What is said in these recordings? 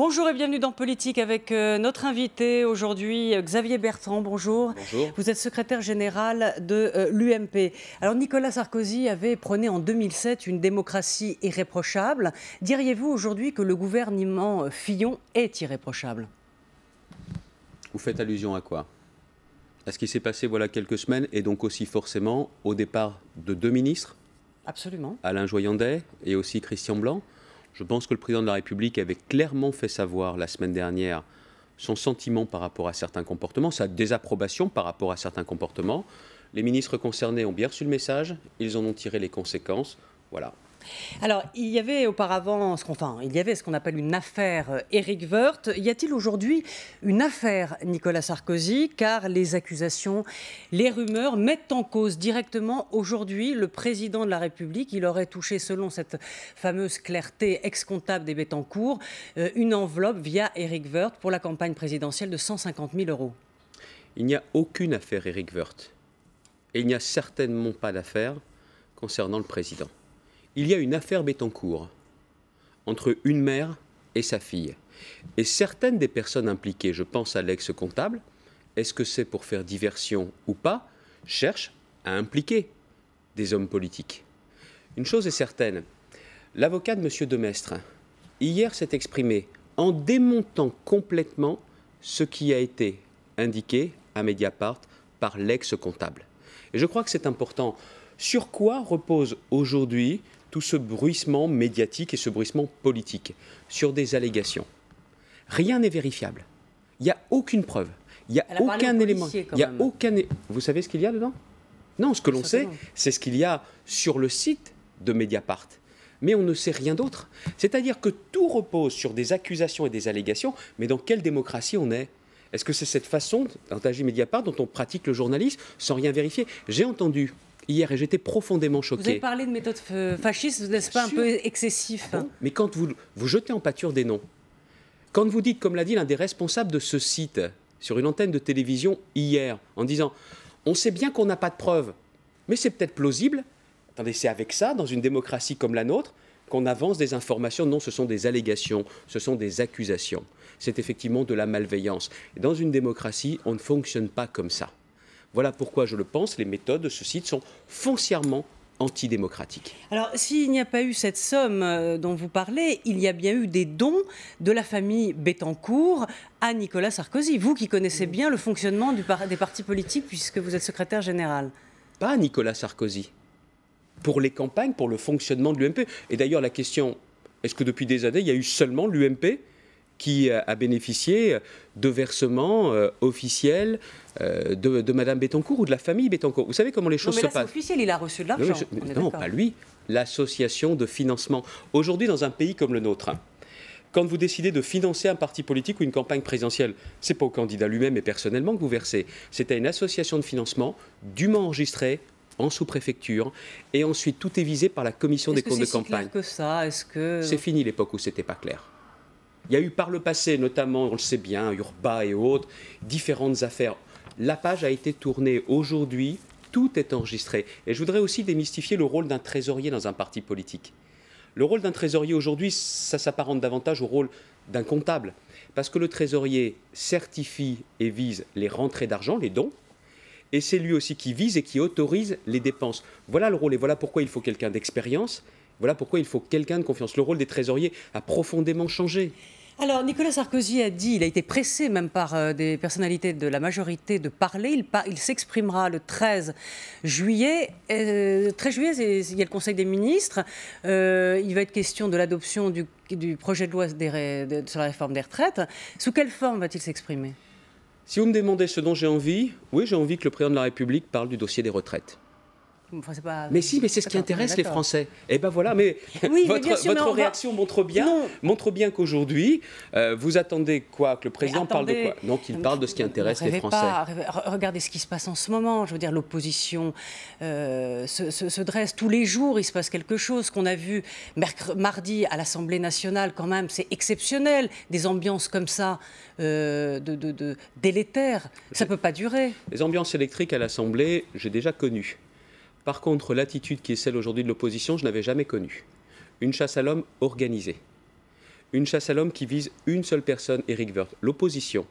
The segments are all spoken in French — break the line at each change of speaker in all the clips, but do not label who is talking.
Bonjour et bienvenue dans Politique avec notre invité aujourd'hui, Xavier Bertrand. Bonjour.
Bonjour.
Vous êtes secrétaire général de l'UMP. Alors Nicolas Sarkozy avait prôné en 2007 une démocratie irréprochable. Diriez-vous aujourd'hui que le gouvernement Fillon est irréprochable?
Vous faites allusion à quoi? À ce qui s'est passé voilà quelques semaines et donc aussi forcément au départ de deux ministres?
Absolument.
Alain Joyandet et aussi Christian Blanc. Je pense que le président de la République avait clairement fait savoir la semaine dernière son sentiment par rapport à certains comportements, sa désapprobation par rapport à certains comportements. Les ministres concernés ont bien reçu le message, ils en ont tiré les conséquences. Voilà.
Alors, il y avait auparavant, ce qu'on appelle une affaire Éric Woerth. Y a-t-il aujourd'hui une affaire Nicolas Sarkozy? Car les accusations, les rumeurs mettent en cause directement aujourd'hui le président de la République. Il aurait touché, selon cette fameuse clarté ex-comptable des Bettencourt, une enveloppe via Éric Woerth pour la campagne présidentielle de 150 000 €.
Il n'y a aucune affaire Éric Woerth. Et il n'y a certainement pas d'affaire concernant le président. Il y a une affaire Bettencourt entre une mère et sa fille. Et certaines des personnes impliquées, je pense à l'ex-comptable, est-ce que c'est pour faire diversion ou pas, cherchent à impliquer des hommes politiques. Une chose est certaine, l'avocat de M. Demestre, hier s'est exprimé en démontant complètement ce qui a été indiqué à Mediapart par l'ex-comptable. Et je crois que c'est important. Sur quoi repose aujourd'hui tout ce bruissement médiatique et ce bruissement politique? Sur des allégations. Rien n'est vérifiable. Il n'y a aucune preuve. Il n'y a aucun élément. Vous savez ce qu'il y a dedans? Non, ce que l'on sait, c'est ce qu'il y a sur le site de Mediapart. Mais on ne sait rien d'autre. C'est-à-dire que tout repose sur des accusations et des allégations. Mais dans quelle démocratie on est? Est-ce que c'est cette façon d'agir Mediapart dont on pratique le journalisme sans rien vérifier? J'ai entendu hier, et j'étais profondément choqué.
Vous avez parlé de méthode fasciste, n'est-ce pas un peu excessif?
Bon, mais quand vous jetez en pâture des noms, quand vous dites, comme l'a dit l'un des responsables de ce site, sur une antenne de télévision hier, en disant « on sait bien qu'on n'a pas de preuves, mais c'est peut-être plausible », attendez, c'est avec ça, dans une démocratie comme la nôtre, qu'on avance des informations. Non, ce sont des allégations, ce sont des accusations. C'est effectivement de la malveillance. Et dans une démocratie, on ne fonctionne pas comme ça. Voilà pourquoi, je le pense, les méthodes de ce site sont foncièrement antidémocratiques.
Alors, s'il n'y a pas eu cette somme dont vous parlez, il y a bien eu des dons de la famille Bettencourt à Nicolas Sarkozy. Vous qui connaissez bien le fonctionnement des partis politiques puisque vous êtes secrétaire général.
Pas à Nicolas Sarkozy. Pour les campagnes, pour le fonctionnement de l'UMP. Et d'ailleurs, la question, est-ce que depuis des années, il y a eu seulement l'UMP qui a bénéficié de versements officiels de Mme Bettencourt ou de la famille Bettencourt? Vous savez comment les choses se passent?
C'est officiel, il a reçu de l'argent.
Non, pas lui, l'association de financement. Aujourd'hui, dans un pays comme le nôtre, quand vous décidez de financer un parti politique ou une campagne présidentielle, ce n'est pas au candidat lui-même et personnellement que vous versez. C'est à une association de financement dûment enregistrée en sous-préfecture, et ensuite tout est visé par la commission des comptes de campagne.
Est-ce que c'est si clair que ça?
C'est fini l'époque où ce n'était pas clair. Il y a eu par le passé, notamment, on le sait bien, Urba et autres, différentes affaires. La page a été tournée. Aujourd'hui, tout est enregistré. Et je voudrais aussi démystifier le rôle d'un trésorier dans un parti politique. Le rôle d'un trésorier aujourd'hui, ça s'apparente davantage au rôle d'un comptable. Parce que le trésorier certifie et vise les rentrées d'argent, les dons, et c'est lui aussi qui vise et qui autorise les dépenses. Voilà le rôle, et voilà pourquoi il faut quelqu'un d'expérience, voilà pourquoi il faut quelqu'un de confiance. Le rôle des trésoriers a profondément changé.
Alors, Nicolas Sarkozy a dit, il a été pressé même par des personnalités de la majorité de parler. Il s'exprimera le 13 juillet. 13 juillet, il y a le Conseil des ministres. Il va être question de l'adoption du projet de loi sur la réforme des retraites. Sous quelle forme va-t-il s'exprimer?
Si vous me demandez ce dont j'ai envie, oui, j'ai envie que le président de la République parle du dossier des retraites.
Enfin,
mais si, mais c'est ce qui intéresse les Français. Et ben voilà, mais
oui,
votre réaction montre bien qu'aujourd'hui, vous attendez quoi? Que le président parle de quoi? Non, qu'il parle de ce qui intéresse les Français.
Regardez ce qui se passe en ce moment. Je veux dire, l'opposition se dresse tous les jours. Il se passe quelque chose. Ce qu'on a vu mardi à l'Assemblée nationale, quand même, c'est exceptionnel. Des ambiances comme ça, délétères, ça ne peut pas durer.
Les ambiances électriques à l'Assemblée, j'ai déjà connu. Par contre, l'attitude qui est celle aujourd'hui de l'opposition, je n'avais jamais connue. Une chasse à l'homme organisée. une chasse à l'homme qui vise une seule personne, Éric Woerth. L'opposition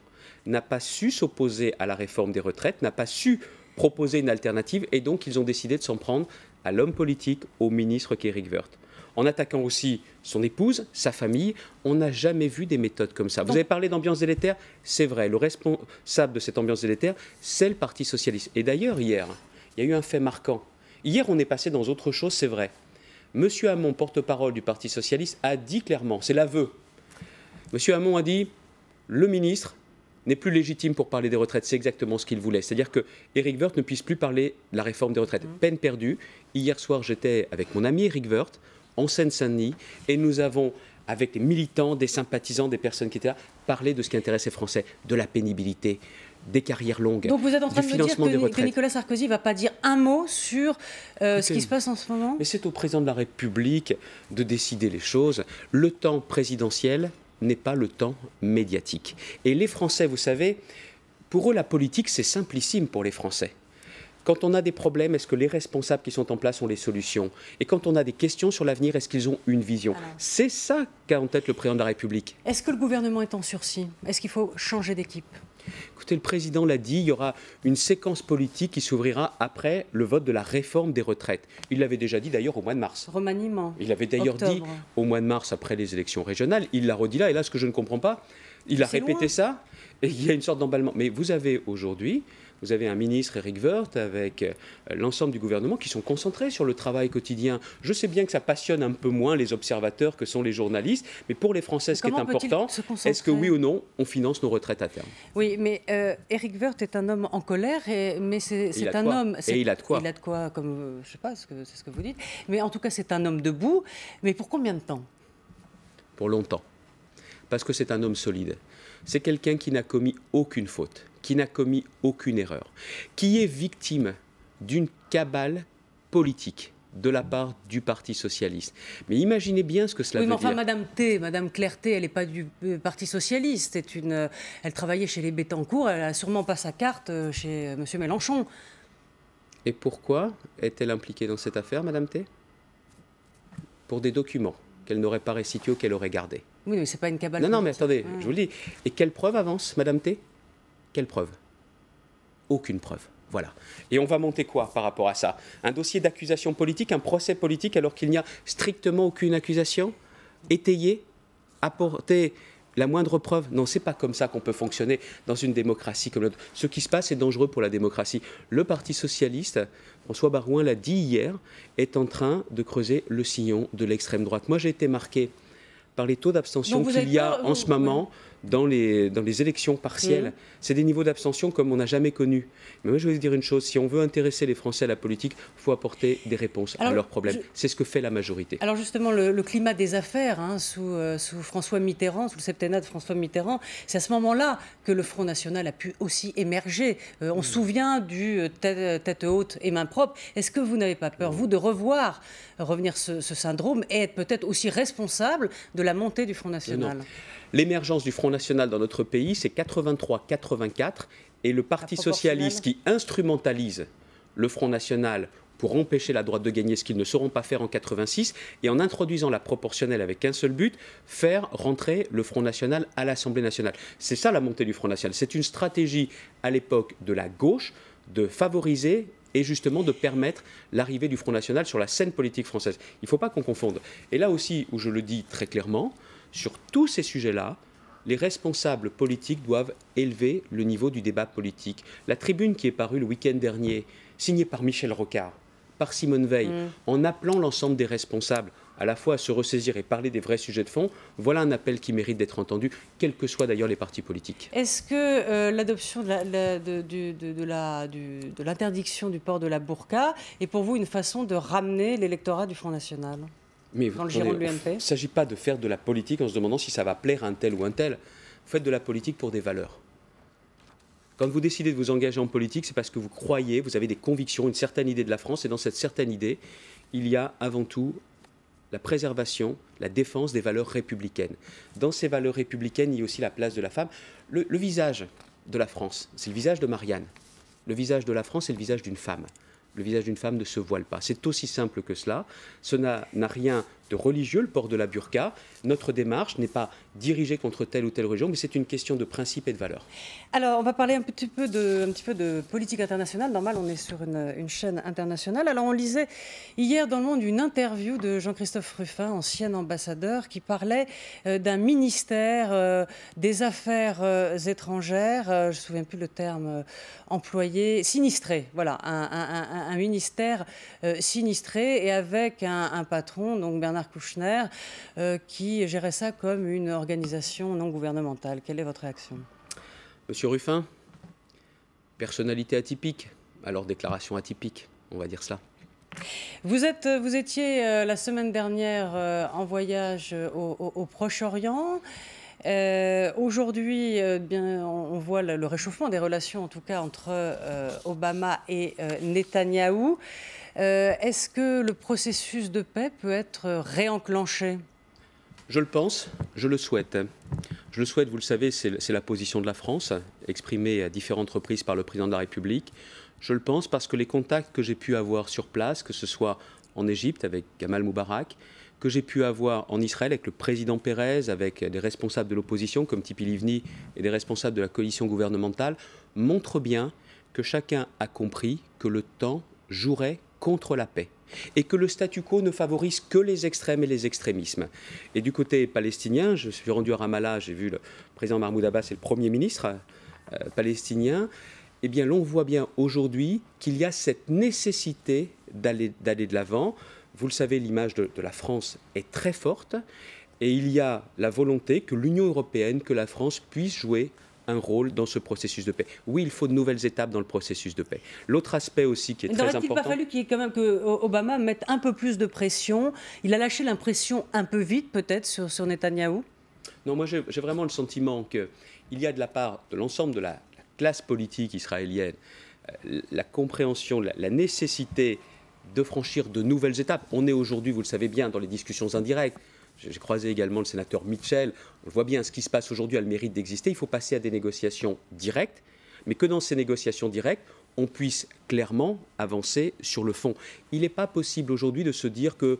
n'a pas su s'opposer à la réforme des retraites, n'a pas su proposer une alternative, et donc ils ont décidé de s'en prendre à l'homme politique, au ministre qu'Éric Woerth. En attaquant aussi son épouse, sa famille, on n'a jamais vu des méthodes comme ça. Vous avez parlé d'ambiance délétère, c'est vrai. Le responsable de cette ambiance délétère, c'est le Parti socialiste. Et d'ailleurs, hier, il y a eu un fait marquant. Hier, on est passé dans autre chose, c'est vrai. Monsieur Hamon, porte-parole du Parti socialiste, a dit clairement, c'est l'aveu. Monsieur Hamon a dit, le ministre n'est plus légitime pour parler des retraites. C'est exactement ce qu'il voulait. C'est-à-dire que Éric Woerth ne puisse plus parler de la réforme des retraites. Peine perdue. Hier soir, j'étais avec mon ami Éric Woerth en Seine-Saint-Denis et nous avons, avec des militants, des sympathisants, des personnes qui étaient là, parlé de ce qui intéresse les Français, de la pénibilité, des carrières longues,
donc vous êtes en train
du
de me dire
financement des retraites.
que Nicolas Sarkozy ne va pas dire un mot sur ce qui se passe en ce moment?
Mais c'est au président de la République de décider les choses. Le temps présidentiel n'est pas le temps médiatique. Et les Français, vous savez, pour eux, la politique, c'est simplissime pour les Français. Quand on a des problèmes, est-ce que les responsables qui sont en place ont les solutions? Et quand on a des questions sur l'avenir, est-ce qu'ils ont une vision? C'est ça qu'a en tête le président de la République.
Est-ce que le gouvernement est en sursis? Est-ce qu'il faut changer d'équipe?
Écoutez, le président l'a dit, il y aura une séquence politique qui s'ouvrira après le vote de la réforme des retraites. Il l'avait déjà dit d'ailleurs au mois de mars.
Remaniement.
Il avait d'ailleurs dit au mois de mars après les élections régionales. Il l'a redit là, et là, ce que je ne comprends pas, il a répété ça, et il y a une sorte d'emballement. Mais vous avez aujourd'hui, vous avez un ministre, Éric Woerth, avec l'ensemble du gouvernement qui sont concentrés sur le travail quotidien. Je sais bien que ça passionne un peu moins les observateurs que sont les journalistes, mais pour les Français, ce qui est important, est-ce que oui ou non, on finance nos retraites à terme?
Oui, mais Éric Woerth est un homme en colère, mais c'est un homme...
Et il a de quoi?
Il a de quoi, comme, je ne sais pas, c'est ce que vous dites. Mais en tout cas, c'est un homme debout. Mais pour combien de temps?
Pour longtemps. Parce que c'est un homme solide. C'est quelqu'un qui n'a commis aucune faute, qui n'a commis aucune erreur, qui est victime d'une cabale politique de la part du Parti socialiste. Mais imaginez bien ce que cela veut dire.
Enfin, Madame Claire T, elle n'est pas du Parti socialiste. Elle travaillait chez les Bettencourt, elle n'a sûrement pas sa carte chez M. Mélenchon.
Et pourquoi est-elle impliquée dans cette affaire, Madame T? Pour des documents qu'elle n'aurait pas restitués ou qu'elle aurait gardés.
Oui, mais ce n'est pas une cabale.
Non, mais attendez, je vous le dis. Et quelle preuve avance, Madame T? Quelle preuve? Aucune preuve. Voilà. Et on va monter quoi par rapport à ça? Un dossier d'accusation politique, un procès politique, alors qu'il n'y a strictement aucune accusation étayée, apporter la moindre preuve? Non, c'est pas comme ça qu'on peut fonctionner dans une démocratie comme l'autre. Ce qui se passe est dangereux pour la démocratie. Le Parti socialiste, François Barouin l'a dit hier, est en train de creuser le sillon de l'extrême droite. Moi, j'ai été marqué par les taux d'abstention qu'il y a en ce moment dans les élections partielles. C'est des niveaux d'abstention comme on n'a jamais connus. Mais moi, je vais vous dire une chose, si on veut intéresser les Français à la politique, il faut apporter des réponses à leurs problèmes. C'est ce que fait la majorité.
Alors justement, le climat des affaires sous François Mitterrand, sous le septennat de François Mitterrand, c'est à ce moment-là que le Front National a pu aussi émerger. On se souvient du tête haute et main propre. Est-ce que vous n'avez pas peur, vous, de revenir ce syndrome et être peut-être aussi responsable de la montée du Front National?
Non. L'émergence du Front National dans notre pays, c'est 83-84, et le Parti socialiste qui instrumentalise le Front National pour empêcher la droite de gagner ce qu'ils ne sauront pas faire en 86, et en introduisant la proportionnelle avec un seul but, faire rentrer le Front National à l'Assemblée nationale. C'est ça la montée du Front National. C'est une stratégie à l'époque de la gauche de favoriser et justement de permettre l'arrivée du Front National sur la scène politique française. Il ne faut pas qu'on confonde. Et là aussi, où je le dis très clairement, sur tous ces sujets-là, les responsables politiques doivent élever le niveau du débat politique. La tribune qui est parue le week-end dernier, signée par Michel Rocard, par Simone Veil, en appelant l'ensemble des responsables à la fois à se ressaisir et parler des vrais sujets de fond, voilà un appel qui mérite d'être entendu, quels que soient d'ailleurs les partis politiques.
Est-ce que l'adoption de l'interdiction du port de la burqa est pour vous une façon de ramener l'électorat du Front National dans le giron de l'UMP?
Il ne s'agit pas de faire de la politique en se demandant si ça va plaire à un tel ou un tel. Vous faites de la politique pour des valeurs. Quand vous décidez de vous engager en politique, c'est parce que vous croyez, vous avez des convictions, une certaine idée de la France, et dans cette certaine idée, il y a avant tout la préservation, la défense des valeurs républicaines. Dans ces valeurs républicaines, il y a aussi la place de la femme. Le visage de la France, c'est le visage de Marianne. Le visage de la France, c'est le visage d'une femme. Le visage d'une femme ne se voile pas. C'est aussi simple que cela. Ce n'a rien de religieux, le port de la burqa. Notre démarche n'est pas dirigée contre telle ou telle religion, mais c'est une question de principe et de valeur.
Alors, on va parler un petit peu de politique internationale. Normal, on est sur une chaîne internationale. Alors, on lisait hier dans Le Monde une interview de Jean-Christophe Rufin, ancien ambassadeur, qui parlait d'un ministère des Affaires étrangères, je ne me souviens plus le terme employé, sinistré. Voilà, un ministère sinistré et avec un patron, donc Bernard Kouchner, qui gérait ça comme une organisation non gouvernementale. Quelle est votre réaction ?
Monsieur Rufin, personnalité atypique, alors déclaration atypique, on va dire cela.
Vous étiez la semaine dernière en voyage au Proche-Orient. Aujourd'hui, on voit le réchauffement des relations, en tout cas entre Obama et Netanyahou. Est-ce que le processus de paix peut être réenclenché ?
Je le pense, je le souhaite. Je le souhaite, vous le savez, c'est la position de la France, exprimée à différentes reprises par le président de la République. Je le pense parce que les contacts que j'ai pu avoir sur place, que ce soit en Égypte avec Gamal Moubarak, que j'ai pu avoir en Israël avec le président Pérez, avec des responsables de l'opposition comme Tzipi Livni et des responsables de la coalition gouvernementale, montrent bien que chacun a compris que le temps jouerait contre la paix et que le statu quo ne favorise que les extrêmes et les extrémismes. Et du côté palestinien, je suis rendu à Ramallah, j'ai vu le président Mahmoud Abbas et le Premier ministre palestinien, eh bien l'on voit bien aujourd'hui qu'il y a cette nécessité d'aller de l'avant. Vous le savez, l'image de la France est très forte et il y a la volonté que l'Union européenne, que la France puisse jouer un rôle dans ce processus de paix. Oui, il faut de nouvelles étapes dans le processus de paix. L'autre aspect aussi qui est très important...
N'aurait-il pas fallu qu'il y ait quand même que Obama mette un peu plus de pression ? Il a lâché l'impression un peu vite, peut-être, sur Netanyahou ?
Non, moi j'ai vraiment le sentiment qu'il y a de la part de l'ensemble de la classe politique israélienne la compréhension, la nécessité de franchir de nouvelles étapes. On est aujourd'hui, vous le savez bien, dans les discussions indirectes. J'ai croisé également le sénateur Mitchell. On voit bien ce qui se passe aujourd'hui a le mérite d'exister. Il faut passer à des négociations directes, mais que dans ces négociations directes, on puisse clairement avancer sur le fond. Il n'est pas possible aujourd'hui de se dire que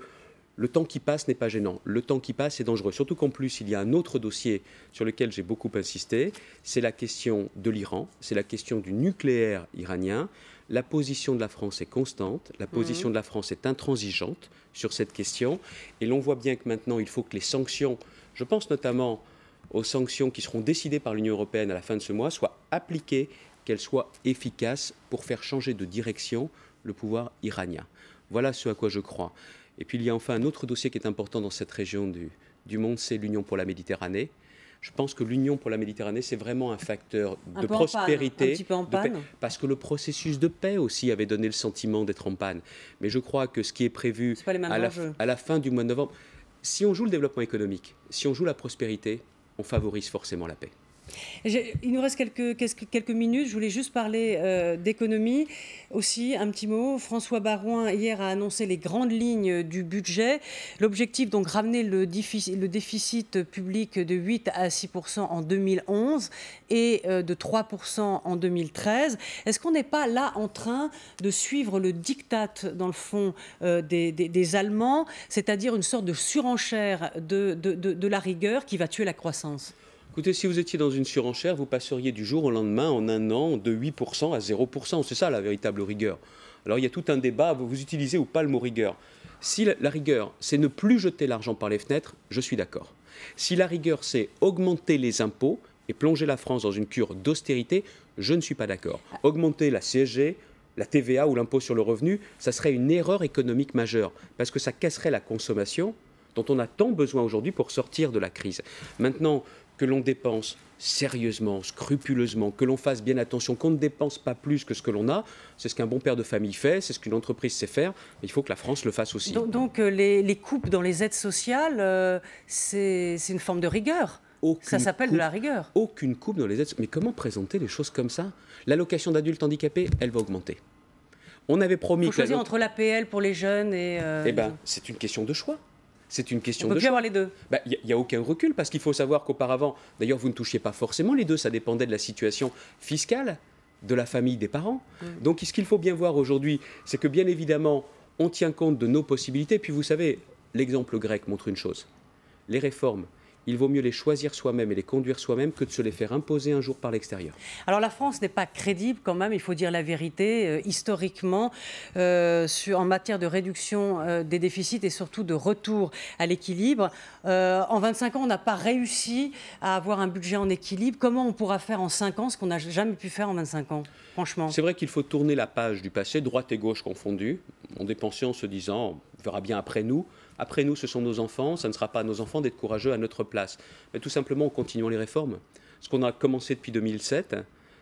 le temps qui passe n'est pas gênant. Le temps qui passe est dangereux. Surtout qu'en plus, il y a un autre dossier sur lequel j'ai beaucoup insisté. C'est la question de l'Iran, c'est la question du nucléaire iranien. La position de la France est constante, la position de la France est intransigeante sur cette question. Et l'on voit bien que maintenant, il faut que les sanctions, je pense notamment aux sanctions qui seront décidées par l'Union européenne à la fin de ce mois, soient appliquées, qu'elles soient efficaces pour faire changer de direction le pouvoir iranien. Voilà ce à quoi je crois. Et puis il y a enfin un autre dossier qui est important dans cette région du monde, c'est l'Union pour la Méditerranée. Je pense que l'Union pour la Méditerranée, c'est vraiment un facteur de prospérité,
un petit peu en panne.
de paix, parce que le processus de paix aussi avait donné le sentiment d'être en panne. Mais je crois que ce qui est prévu à la fin du mois de novembre, si on joue le développement économique, si on joue la prospérité, on favorise forcément la paix.
Il nous reste quelques minutes. Je voulais juste parler d'économie. Aussi, un petit mot. François Baroin, hier, a annoncé les grandes lignes du budget. L'objectif, donc, ramener le déficit public de 8 à 6% en 2011 et de 3% en 2013. Est-ce qu'on n'est pas là en train de suivre le diktat, dans le fond, des Allemands, c'est-à-dire une sorte de surenchère de la rigueur qui va tuer la croissance ?
Écoutez, si vous étiez dans une surenchère, vous passeriez du jour au lendemain, en un an, de 8% à 0%. C'est ça la véritable rigueur. Alors il y a tout un débat, vous utilisez ou pas le mot rigueur. Si la rigueur, c'est ne plus jeter l'argent par les fenêtres, je suis d'accord. Si la rigueur, c'est augmenter les impôts et plonger la France dans une cure d'austérité, je ne suis pas d'accord. Augmenter la CSG, la TVA ou l'impôt sur le revenu, ça serait une erreur économique majeure, parce que ça casserait la consommation dont on a tant besoin aujourd'hui pour sortir de la crise. Maintenant, que l'on dépense sérieusement, scrupuleusement, que l'on fasse bien attention, qu'on ne dépense pas plus que ce que l'on a, c'est ce qu'un bon père de famille fait, c'est ce qu'une entreprise sait faire, mais il faut que la France le fasse aussi.
Donc les coupes dans les aides sociales, c'est une forme de rigueur. Ça s'appelle de la rigueur.
Aucune coupe dans les aides. Mais comment présenter les choses comme ça ? L'allocation d'adultes handicapés, elle va augmenter. On avait promis...
Il faut choisir entre l'APL pour les jeunes et...
Eh bien, c'est une question de choix. C'est une question
de choix. On peut plus avoir les deux.
Il n'y a aucun recul, parce qu'il faut savoir qu'auparavant, d'ailleurs, vous ne touchiez pas forcément les deux, ça dépendait de la situation fiscale de la famille des parents. Donc, ce qu'il faut bien voir aujourd'hui, c'est que bien évidemment, on tient compte de nos possibilités. Puis vous savez, l'exemple grec montre une chose. Les réformes, il vaut mieux les choisir soi-même et les conduire soi-même que de se les faire imposer un jour par l'extérieur.
Alors la France n'est pas crédible quand même, il faut dire la vérité, historiquement, en matière de réduction des déficits et surtout de retour à l'équilibre. En 25 ans, on n'a pas réussi à avoir un budget en équilibre. Comment on pourra faire en 5 ans ce qu'on n'a jamais pu faire en 25 ans, franchement?
C'est vrai qu'il faut tourner la page du passé, droite et gauche confondues, en dépensant en se disant « on verra bien après nous ». Après nous, ce sont nos enfants, ça ne sera pas à nos enfants d'être courageux à notre place. Mais tout simplement en continuant les réformes. Ce qu'on a commencé depuis 2007,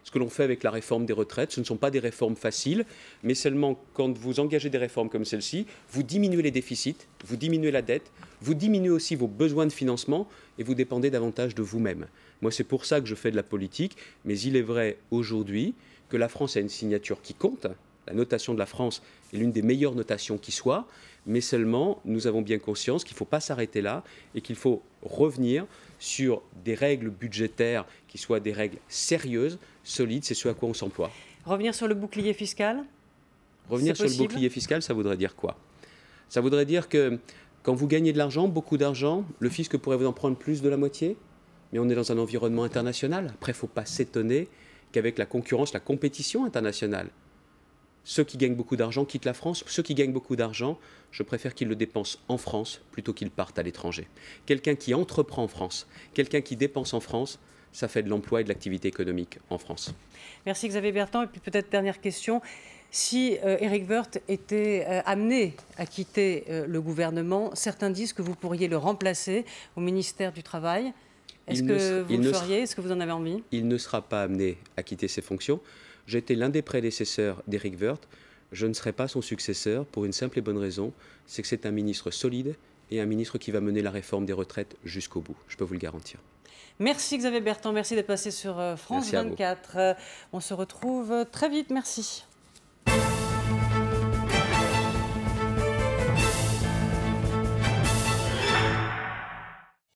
ce que l'on fait avec la réforme des retraites, ce ne sont pas des réformes faciles, mais seulement quand vous engagez des réformes comme celle-ci, vous diminuez les déficits, vous diminuez la dette, vous diminuez aussi vos besoins de financement et vous dépendez davantage de vous-même. Moi, c'est pour ça que je fais de la politique, mais il est vrai aujourd'hui que la France a une signature qui compte. La notation de la France est l'une des meilleures notations qui soit, mais seulement nous avons bien conscience qu'il ne faut pas s'arrêter là et qu'il faut revenir sur des règles budgétaires qui soient des règles sérieuses, solides, c'est ce à quoi on s'emploie.
Revenir sur le bouclier fiscal?
Revenir sur le bouclier fiscal, ça voudrait dire quoi? Ça voudrait dire que quand vous gagnez de l'argent, beaucoup d'argent, le fisc pourrait vous en prendre plus de la moitié, mais on est dans un environnement international. Après, il ne faut pas s'étonner qu'avec la concurrence, la compétition internationale, ceux qui gagnent beaucoup d'argent quittent la France. Ceux qui gagnent beaucoup d'argent, je préfère qu'ils le dépensent en France plutôt qu'ils partent à l'étranger. Quelqu'un qui entreprend en France, quelqu'un qui dépense en France, ça fait de l'emploi et de l'activité économique en France.
Merci Xavier Bertrand. Et puis peut-être dernière question. Si Éric Woerth était amené à quitter le gouvernement, certains disent que vous pourriez le remplacer au ministère du Travail. Est-ce que vous le feriez? Est-ce que vous en avez envie?
Il ne sera pas amené à quitter ses fonctions. J'étais l'un des prédécesseurs d'Éric Woerth. Je ne serai pas son successeur pour une simple et bonne raison, c'est que c'est un ministre solide et un ministre qui va mener la réforme des retraites jusqu'au bout. Je peux vous le garantir.
Merci Xavier Bertrand, merci d'être passé sur France 24. On se retrouve très vite, merci.